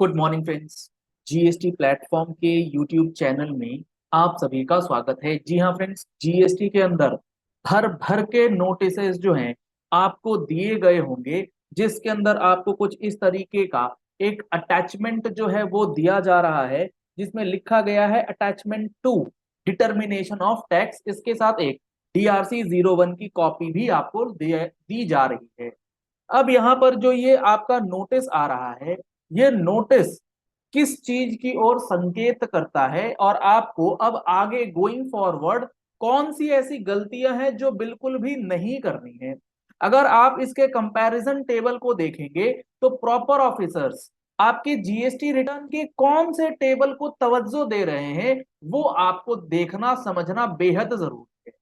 Good morning friends. GST platform के YouTube channel में आप सभी का स्वागत है। जी हाँ फ्रेंड्स, जीएसटी के अंदर भर भर के नोटिसेस जो हैं आपको दिए गए होंगे, जिसके अंदर आपको कुछ इस तरीके का एक अटैचमेंट जो है वो दिया जा रहा है, जिसमें लिखा गया है attachment to determination of tax. इसके साथ एक DRC-01 की कॉपी भी आपको दी जा रही है। अब यहाँ पर जो ये आपका नोटिस आ रहा है, ये नोटिस किस चीज की ओर संकेत करता है और आपको अब आगे गोइंग फॉरवर्ड कौन सी ऐसी गलतियां हैं जो बिल्कुल भी नहीं करनी है। अगर आप इसके कंपैरिजन टेबल को देखेंगे तो प्रॉपर ऑफिसर्स आपके जीएसटी रिटर्न के कौन से टेबल को तवज्जो दे रहे हैं, वो आपको देखना समझना बेहद जरूरी है।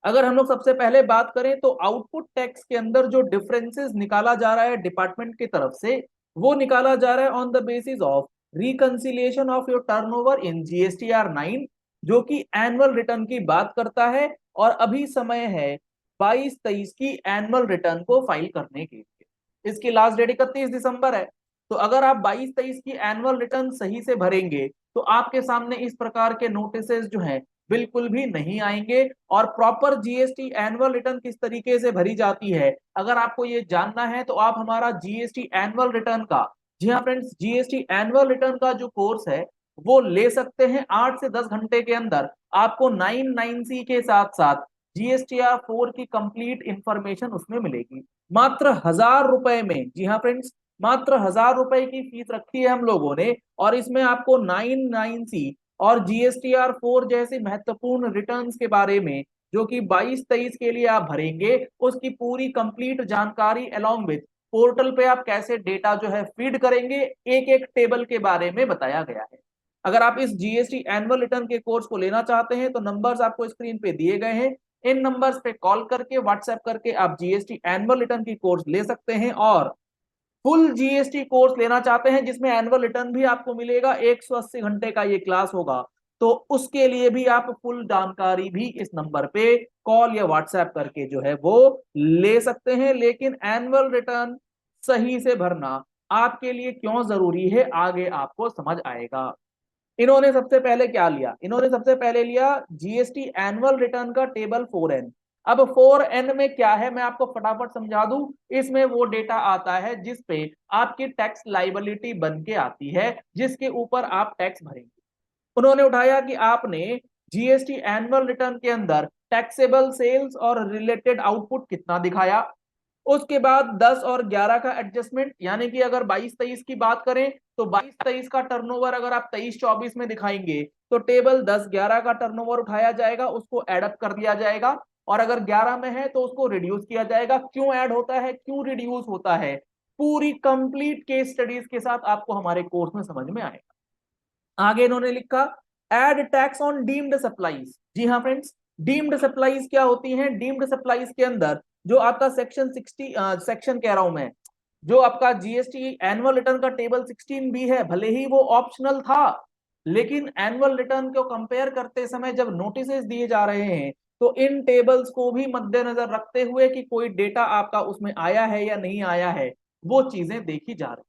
अगर हम लोग सबसे पहले बात करें तो आउटपुट टैक्स के अंदर जो डिफरेंसेस निकाला जा रहा है डिपार्टमेंट की तरफ से, वो निकाला जा रहा है on the basis of reconciliation of your turnover in GSTR 9, जो कि एनुअल रिटर्न की बात करता है। और अभी समय है 22-23 की एनुअल रिटर्न को फाइल करने के लिए। इसकी लास्ट डेट 31 दिसंबर है। तो अगर आप 22-23 की एनुअल रिटर्न सही से भरेंगे तो आपके सामने इस प्रकार के नोटिसेस जो हैं बिल्कुल भी नहीं आएंगे। और प्रॉपर जीएसटी एनुअल रिटर्न किस तरीके से भरी जाती है, अगर आपको ये जानना है तो आप हमारा जीएसटी एनुअल रिटर्न का, जी हाँ फ्रेंड्स, जीएसटी एनुअल रिटर्न का जो कोर्स है वो ले सकते हैं। 8 से 10 घंटे के अंदर आपको 99C के साथ साथ GSTR 4 की कंप्लीट इंफॉर्मेशन उसमें मिलेगी। मात्र 1000 रुपए में, जी हाँ फ्रेंड्स, मात्र 1000 रुपए की फीस रखी है हम लोगों ने, और इसमें आपको 99C और GSTR 4 जैसे महत्वपूर्ण रिटर्न्स के बारे में, जो कि 22-23 के लिए आप भरेंगे, उसकी पूरी कंप्लीट जानकारी अलोंग विथ पोर्टल पे आप कैसे डेटा जो है फीड करेंगे, एक एक टेबल के बारे में बताया गया है। अगर आप इस जीएसटी एनुअल रिटर्न के कोर्स को लेना चाहते हैं तो नंबर्स आपको स्क्रीन पे दिए गए हैं। इन नंबर्स पे कॉल करके, व्हाट्सएप करके आप जीएसटी एनुअल रिटर्न की कोर्स ले सकते हैं। और फुल जीएसटी कोर्स लेना चाहते हैं जिसमें एनुअल रिटर्न भी आपको मिलेगा, 180 घंटे का ये क्लास होगा, तो उसके लिए भी आप फुल जानकारी भी इस नंबर पे कॉल या व्हाट्सएप करके जो है वो ले सकते हैं। लेकिन एनुअल रिटर्न सही से भरना आपके लिए क्यों जरूरी है, आगे आपको समझ आएगा। इन्होंने सबसे पहले क्या लिया, इन्होंने सबसे पहले लिया जीएसटी एनुअल रिटर्न का टेबल 4N। अब 4N में क्या है मैं आपको फटाफट समझा दूं। इसमें वो डेटा आता है जिसपे आपकी टैक्स लाइबिलिटी बन के आती है, जिसके ऊपर आप टैक्स भरेंगे। उन्होंने उठाया कि आपने जीएसटी एनुअल रिटर्न के अंदर टैक्सेबल सेल्स और रिलेटेड आउटपुट कितना दिखाया। उसके बाद 10 और 11 का एडजस्टमेंट, यानी कि अगर 22-23 की बात करें तो 22-23 का टर्नओवर अगर आप 23-24 में दिखाएंगे तो टेबल 10-11 का टर्नओवर उठाया जाएगा, उसको एडअप कर दिया जाएगा। और अगर 11 में है तो उसको रिड्यूस किया जाएगा। क्यों ऐड होता है, क्यों रिड्यूस होता है, पूरी कंप्लीट केस स्टडीज के साथ आपको हमारे कोर्स में समझ में आएगा। आगे इन्होंने लिखा add tax on deemed supplies. जी हाँ फ्रेंड्स, डीम्ड सप्लाईज क्या होती हैं। डीम्ड सप्लाईज के अंदर जो आपका सेक्शन कह रहा हूं मैं, जो आपका जीएसटी एनुअल रिटर्न का टेबल 16 भी है, भले ही वो ऑप्शनल था, लेकिन एनुअल रिटर्न को कंपेयर करते समय जब नोटिसेस दिए जा रहे हैं तो इन टेबल्स को भी मद्देनजर रखते हुए कि कोई डेटा आपका उसमें आया है या नहीं आया है, वो चीजें देखी जा रही।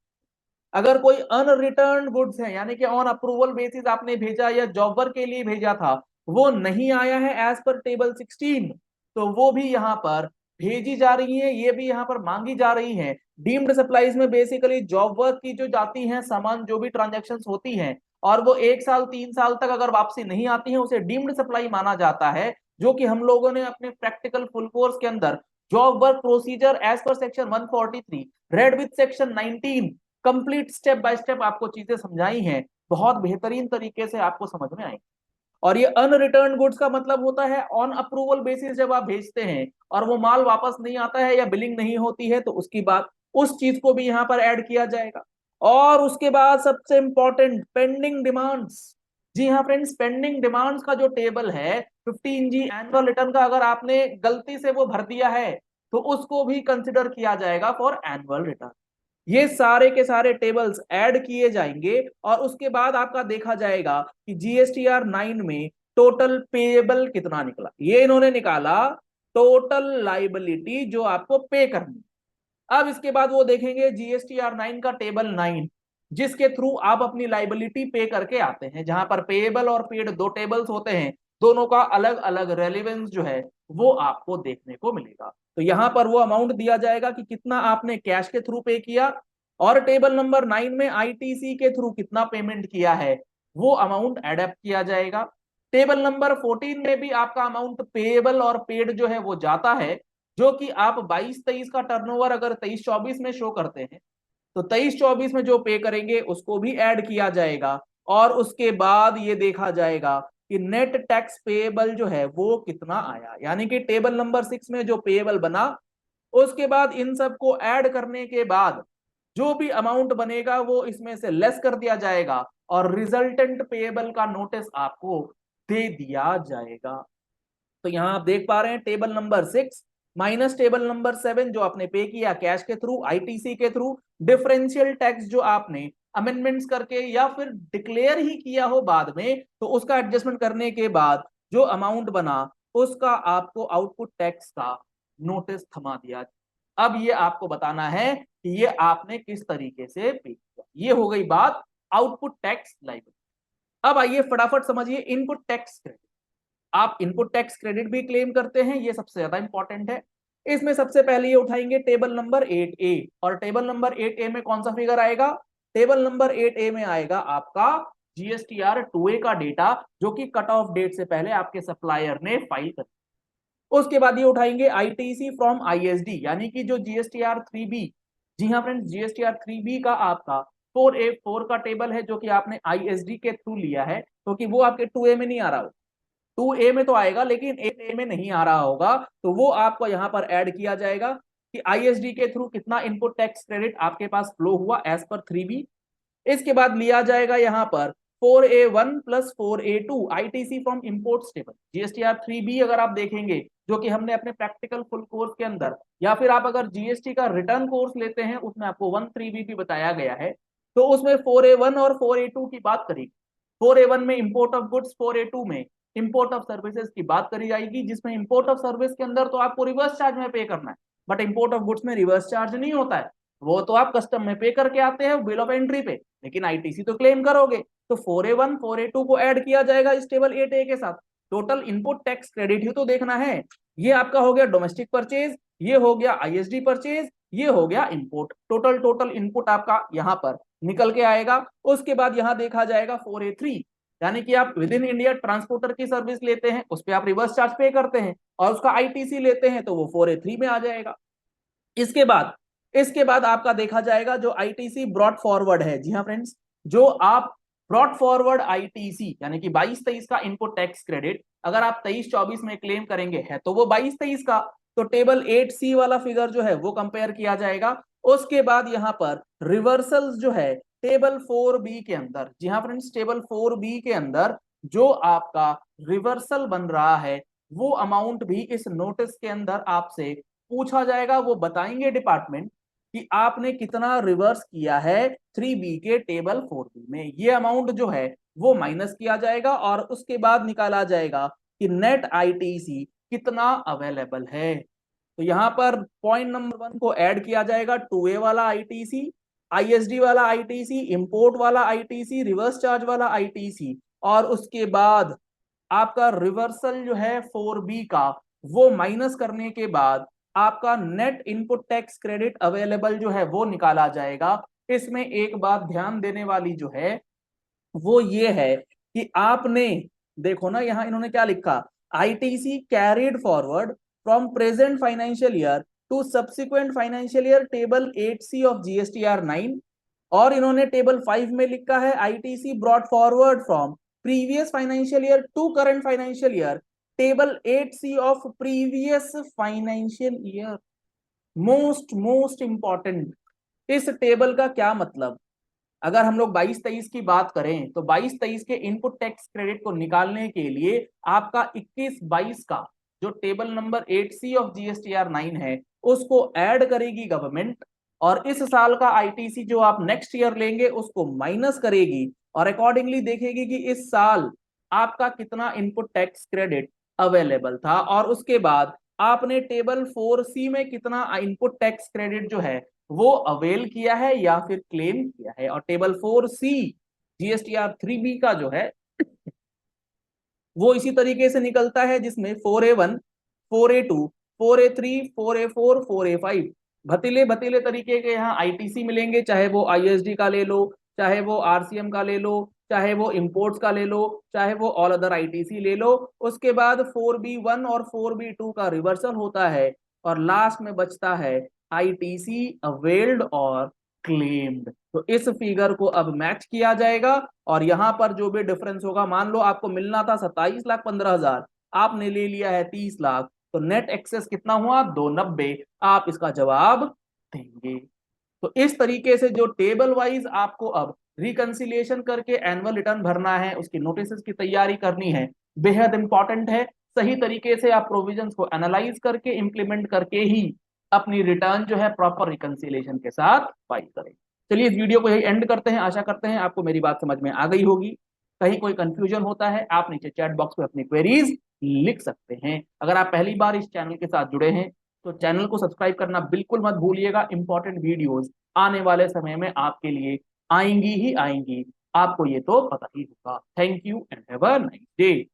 अगर कोई अनरिटर्न गुड्स है, यानी कि ऑन अप्रूवल बेसिस आपने भेजा या जॉब वर्क के लिए भेजा था, वो नहीं आया है एज पर टेबल 16, तो वो भी यहाँ पर भेजी जा रही है, ये भी यहाँ पर मांगी जा रही है। डीम्ड सप्लाईज में बेसिकली जॉब वर्क की जो जाती हैं सामान, जो भी ट्रांजेक्शन होती हैं, और वो 1 साल 3 साल तक अगर वापसी नहीं आती है, उसे डीम्ड सप्लाई माना जाता है। जो कि हम लोगों ने अपने प्रैक्टिकल फुल कोर्स के अंदर job work procedure as per section 143 read with section 19 complete step by step आपको चीजें समझाई हैं, बहुत बेहतरीन तरीके से आपको समझ में आएंगे। और ये अनरिटर्न गुड्स का मतलब होता है ऑन अप्रूवल बेसिस जब आप भेजते हैं और वो माल वापस नहीं आता है या बिलिंग नहीं होती है, तो उसकी बात, उस चीज को भी यहाँ पर ऐड किया जाएगा। और उसके बाद सबसे इंपॉर्टेंट पेंडिंग डिमांड्स। जी हाँ फ्रेंड्स, पेंडिंग डिमांड्स का जो टेबल है 15G एनुअल रिटर्न का, अगर आपने गलती से वो भर दिया है तो उसको भी कंसिडर किया जाएगा फॉर एनुअल रिटर्न। ये सारे के सारे टेबल्स ऐड किए जाएंगे और उसके बाद आपका देखा जाएगा कि GSTR 9 में टोटल पेएबल कितना निकला। ये इन्होंने निकाला टोटल लाइबिलिटी जो आपको पे करनी। अब इसके बाद वो देखेंगे GSTR 9 का टेबल 9, जिसके थ्रू आप अपनी लाइबिलिटी पे करके आते हैं, जहां पर पेएबल और पेड दो टेबल्स होते हैं, दोनों का अलग अलग रेलिवेंस जो है वो आपको देखने को मिलेगा। तो यहां पर वो अमाउंट दिया जाएगा कि कितना आपने कैश के थ्रू पे किया, और टेबल नंबर 9 में आईटीसी के थ्रू कितना पेमेंट किया है वो अमाउंट एडप्ट किया जाएगा। टेबल नंबर 14 में भी आपका अमाउंट पेएबल और पेड जो है वो जाता है, जो कि आप 22-23 का टर्नओवर अगर 23-24 में शो करते हैं तो 23-24 में जो पे करेंगे उसको भी ऐड किया जाएगा, और उसके बाद ये देखा जाएगा कि नेट टैक्स पेएबल जो है वो कितना आया, यानी कि टेबल नंबर 6 में जो पेएबल बना, उसके बाद इन सब को ऐड करने के बाद जो भी अमाउंट बनेगा वो इसमें से लेस कर दिया जाएगा, और रिजल्टेंट पेएबल का नोटिस आपको दे दिया जाएगा। तो यहां आप देख पा रहे हैं table number 6 minus table number 7 जो आपने पे किया कैश के थ्रू, आईटीसी के थ्रू, डिफरेंशियल टैक्स जो आपने अमेंडमेंट्स करके या फिर डिक्लेयर ही किया हो बाद में तो उसका एडजस्टमेंट करने के बाद जो अमाउंट बना उसका आपको आउटपुट टैक्स का नोटिस थमा दिया। अब ये आपको बताना है कि ये आपने किस तरीके से पे किया। ये हो गई बात आउटपुट टैक्स लाइबिलिटी। अब आइए फटाफट समझिए इनपुट टैक्स क्रेडिट। आप इनपुट टैक्स क्रेडिट भी क्लेम करते हैं, ये सबसे ज्यादा इंपॉर्टेंट है। इसमें सबसे पहले ये उठाएंगे टेबल नंबर 8A, और टेबल नंबर 8A में कौन सा फिगर आएगा? टेबल नंबर 8A में आएगा आपका जीएसटीआर 2A का डेटा, जो कि कट ऑफ डेट से पहले आपके सप्लायर ने फाइल कर। उसके बाद ये उठाएंगे आईटीसी फ्रॉम आईएसडी, यानी कि जो जीएसटीआर 3B, जी हाँ फ्रेंड्स, जीएसटीआर 3B का आपका 4A4 का टेबल है जो कि आपने आईएसडी के थ्रू लिया है, क्योंकि वो आपके 2A में नहीं आ रहा हो। 2A में तो आएगा लेकिन 8A में नहीं आ रहा होगा, तो वो आपको यहां पर ऐड किया जाएगा कि आईएसडी के थ्रू कितना इनपुट टैक्स क्रेडिट आपके पास फ्लो हुआ एज पर 3B। इसके बाद लिया जाएगा यहां पर 4A1 plus 4A2 ITC from imports table. GSTR 3B अगर आप देखेंगे, जो कि हमने अपने प्रैक्टिकल फुल कोर्स के अंदर, या फिर आप अगर जीएसटी का रिटर्न कोर्स लेते हैं उसमें आपको 13B भी बताया गया है, तो उसमें 4A1 और 4A2 की बात करेगी। 4A1 में इंपोर्ट ऑफ गुड्स, 4A2 में इंपोर्ट ऑफ सर्विसेज की बात करी जाएगी, जिसमें इंपोर्ट ऑफ सर्विस के अंदर तो आपको रिवर्स चार्ज में पे करना है, बट इंपोर्ट ऑफ गुड्स में रिवर्स चार्ज नहीं होता है, वो तो आप कस्टम में पे करके आते हैं बिल ऑफ एंट्री पे, लेकिन आईटीसी तो क्लेम करोगे। तो 4A1 4A2 को ऐड किया जाएगा इस टेबल 8A के साथ। टोटल इनपुट टैक्स क्रेडिट ही तो देखना है। ये आपका हो गया डोमेस्टिक परचेज, ये हो गया आईएसडी परचेज, ये हो गया इंपोर्ट। टोटल टोटल इनपुट आपका यहां पर निकल के आएगा। उसके बाद यहां देखा जाएगा 4A3, यानी कि आप विद इन इंडिया ट्रांसपोर्टर की सर्विस लेते हैं, उस पर आप रिवर्स चार्ज पे करते हैं, और उसका आईटीसी लेते हैं तो वो 4A3 में आ जाएगा। इसके बाद आपका देखा जाएगा जो आईटीसी ब्रॉट फॉरवर्ड है। जी हाँ फ्रेंड्स, जो आप ब्रॉट फॉरवर्ड आईटीसी यानी कि 22-23 का इनपुट टैक्स क्रेडिट अगर आप 23-24 में क्लेम करेंगे है तो वो 22-23 का, तो टेबल 8C वाला फिगर जो है वो कंपेयर किया जाएगा। उसके बाद यहां पर रिवर्सल्स जो है टेबल 4B के अंदर, जी हाँ फ्रेंड्स, टेबल 4B के अंदर जो आपका रिवर्सल बन रहा है वो अमाउंट भी इस नोटिस के अंदर आपसे पूछा जाएगा। वो बताएंगे डिपार्टमेंट कि आपने कितना रिवर्स किया है 3B के टेबल 4B में। ये अमाउंट जो है वो माइनस किया जाएगा, और उसके बाद निकाला जाएगा कि नेट आईटीसी कितना अवेलेबल है। तो यहां पर पॉइंट नंबर 1 को ऐड किया जाएगा, 2A वाला आईटीसी, आईएसडी वाला आईटीसी, इंपोर्ट वाला आईटीसी, रिवर्स चार्ज वाला आईटीसी, और उसके बाद आपका रिवर्सल जो है 4B का वो माइनस करने के बाद आपका net input tax credit available जो है वो निकाला जाएगा। इसमें एक बात ध्यान देने वाली जो है वो ये है कि आपने देखो ना, यहां इन्होंने क्या लिखा, ITC carried forward from present financial year to subsequent financial year table 8C of GSTR 9, और इन्होंने टेबल 5 में लिखा है ITC brought forward from previous financial year to current financial year table 8C of previous financial year. Most most important, इस table का क्या मतलब? अगर हम लोग 22-23 की बात करें तो 22-23 के इनपुट टैक्स क्रेडिट को निकालने के लिए आपका 21-22 का जो table number 8C of GSTR 9 है उसको ऐड करेगी गवर्नमेंट, और इस साल का आईटीसी जो आप नेक्स्ट ईयर लेंगे उसको माइनस करेगी, और अकॉर्डिंगली देखेगी कि इस साल आपका कितना इनपुट टैक्स क्रेडिट अवेलेबल था, और उसके बाद आपने टेबल 4C में कितना इनपुट टैक्स क्रेडिट जो है वो अवेल किया है या फिर क्लेम किया है। और टेबल 4C GSTR 3B का जो है वो इसी तरीके से निकलता है, जिसमें 4A1, 4A2, 4A3, 4A4, 4A5 भतीले भतीले तरीके के यहाँ आईटीसी मिलेंगे, चाहे वो आईएसडी का ले लो, चाहे वो आरसीएम का ले लो, चाहे वो इंपोर्ट्स का ले लो, चाहे वो ऑल अदर आईटीसी ले लो। उसके बाद 4B1 और 4B2 का रिवर्सल होता है और लास्ट में बचता है आईटीसी अवेल्ड और क्लेम्ड। तो इस फिगर को अब मैच किया जाएगा और यहां पर जो भी डिफरेंस होगा, मान लो आपको मिलना था 27,15,000, आपने ले लिया है 30 लाख, तो नेट एक्सेस कितना हुआ? 290। आप इसका जवाब देंगे। तो इस तरीके से जो टेबल वाइज आपको अब रिकंसिलिएशन करके एनुअल रिटर्न भरना है, उसकी नोटिस की तैयारी करनी है, बेहद इंपॉर्टेंट है। सही तरीके से आप प्रोविजंस को एनालाइज करके इंप्लीमेंट करके ही अपनी रिटर्न जो है प्रॉपर रिकंसिलिएशन के साथ फाइल करें। चलिए इस वीडियो को यही एंड करते हैं। आशा करते हैं आपको मेरी बात समझ में आ गई होगी। कहीं कोई कंफ्यूजन होता है आप नीचे चैट बॉक्स में अपनी क्वेरीज लिख सकते हैं। अगर आप पहली बार इस चैनल के साथ जुड़े हैं तो चैनल को सब्सक्राइब करना बिल्कुल मत भूलिएगा। इंपॉर्टेंट वीडियोस आने वाले समय में आपके लिए आएंगी ही आएंगी, आपको ये तो पता ही होगा। Thank you and have a nice day.